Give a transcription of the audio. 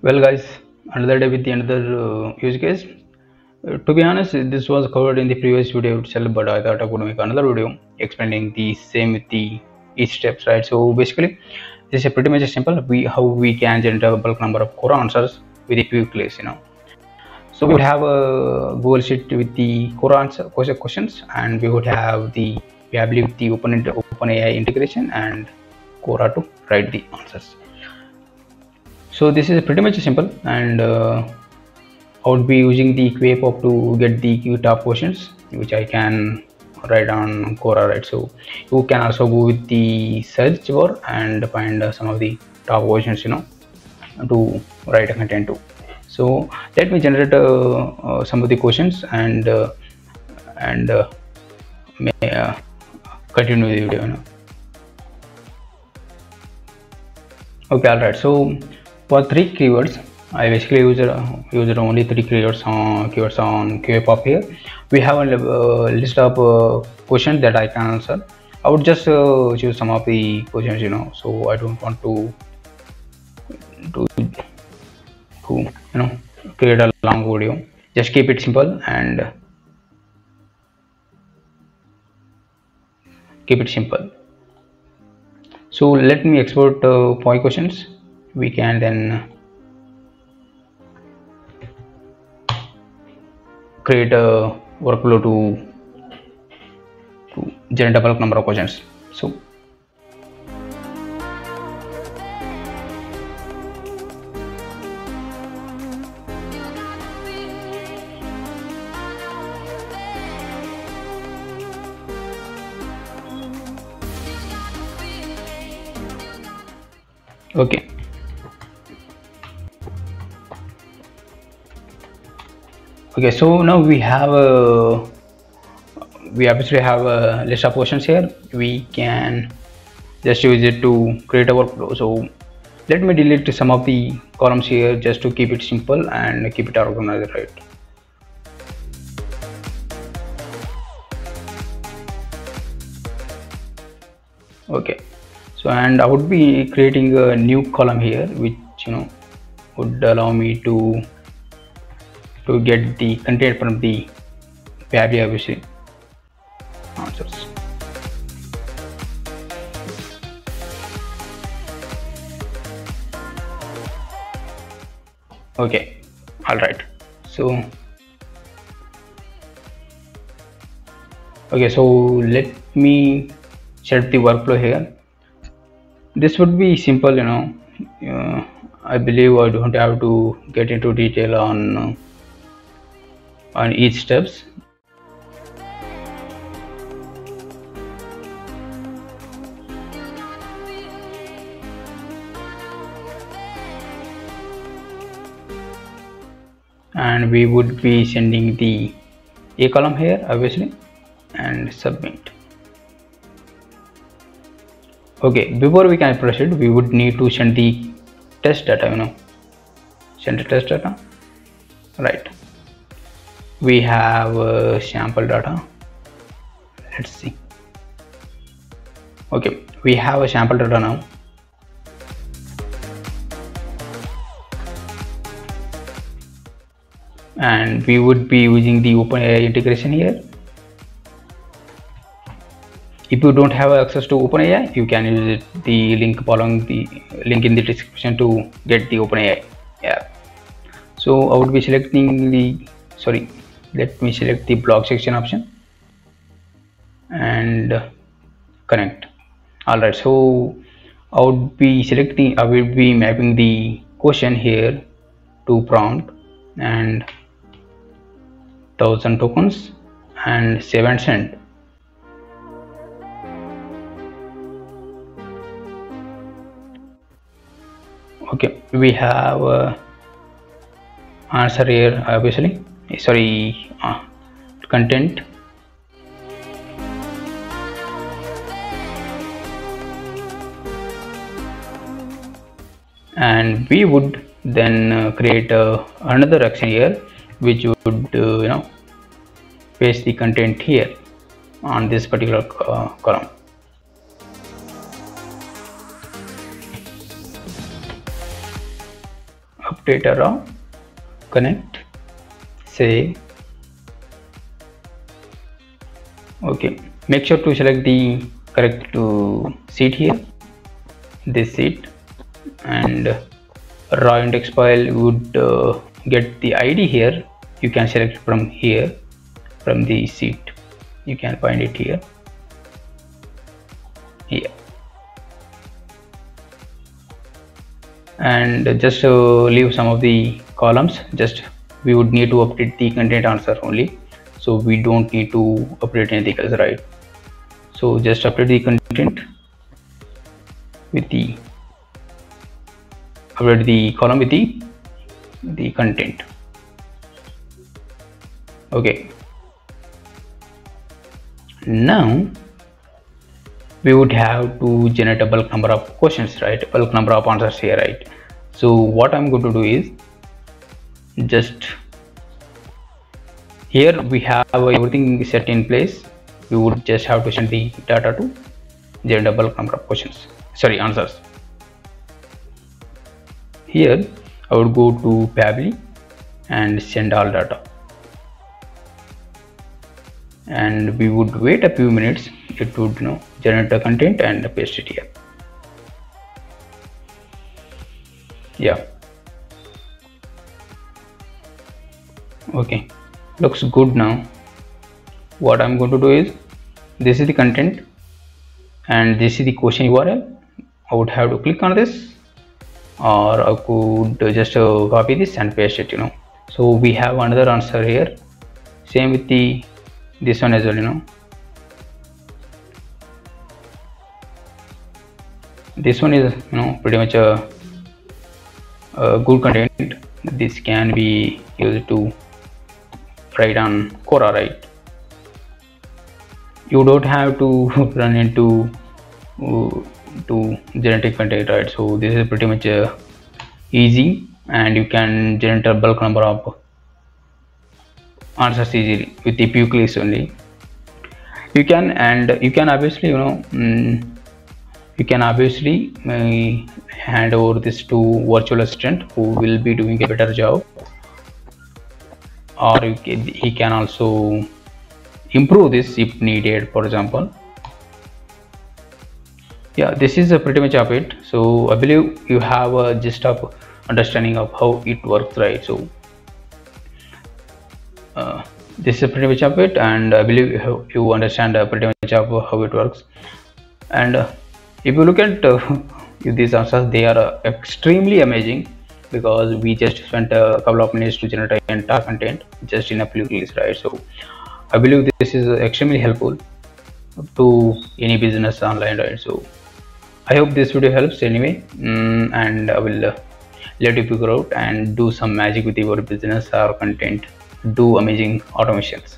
Well, guys, another day with the another use case. To be honest, this was covered in the previous video itself, but I thought I would make another video explaining the same with the each steps, right? So basically, this is pretty much simple. How we can generate a bulk number of Quora answers with a few clicks. So we would have a Google sheet with the Quora questions, and we would have the Pabbly with the OpenAI integration and Quora to write the answers. So this is pretty much simple, and I would be using the QAPOP to get the top questions, which I can write on Quora, right? So you can also go with the search bar and find some of the top questions, to write a content to. So let me generate some of the questions and continue the video. Okay, all right. So for 3 keywords, I basically use only 3 keywords on QAPOP here. We have a list of questions that I can answer. I would just choose some of the questions, so I don't want to create a long video. Just keep it simple and keep it simple. So let me export 5 questions. We can then create a workflow to generate a bulk number of questions. So okay. Okay, so now we obviously have a list of questions here. We can just use it to create a workflow. So let me delete some of the columns here just to keep it simple and keep it organized, right? Okay, so and I would be creating a new column here, which would allow me to get the content from the Pabbly obviously answers. Okay, all right. So okay, so let me set the workflow here. This would be simple, I believe I don't have to get into detail on each steps. And we would be sending the A column here obviously and submit. Okay, before we can proceed, we would need to send the test data, send the test data, right? We have sample data. Let's see. Okay, we have a sample data now. And we would be using the OpenAI integration here. If you don't have access to OpenAI, you can use the link following the link in the description to get the OpenAI app. So I would be selecting let me select the blog section option and connect. All right, so I will be mapping the question here to prompt and 1000 tokens and 7 cents. Okay, we have answer here obviously, content, and we would then create another action here which would paste the content here on this particular column. update raw, connect, save. Okay, make sure to select the correct sheet here, this sheet, and raw index file would get the ID here. You can select from here, from the sheet. You can find it here. And just leave some of the columns. Just we would need to update the content answer only, so we don't need to update anything else, right? So just update the content with the update the column with the content. Okay, now we would have to generate a bulk number of questions, right? Bulk number of answers here, right? So what I'm going to do is, just here we have everything set in place. We would just have to send the data to generate a bulk number of questions, sorry, answers. Here I would go to Pabbly and send all data, and we would wait a few minutes. It would generate the content and paste it here. Yeah, okay, looks good. Now what I'm going to do is, this is the content and this is the question URL. I would have to click on this, or I could just copy this and paste it. So we have another answer here, same with this one as well. This one is pretty much a good content. This can be used to write on Quora, right? You don't have to run into to genetic content, right? So this is pretty much easy, and you can generate a bulk number of answers easily with a few clicks only. You can obviously you can obviously hand over this to virtual assistant, who will be doing a better job, or he can also improve this if needed, for example. Yeah, this is pretty much of it. So I believe you have a gist of understanding of how it works, right? So this is pretty much of it, and I believe you understand pretty much of how it works. And if you look at these answers, they are extremely amazing, because we just spent a couple of minutes to generate entire content just in a few clicks, right? So I believe this is extremely helpful to any business online, right? So I hope this video helps anyway, and I will let you figure out and do some magic with your business or content, do amazing automations.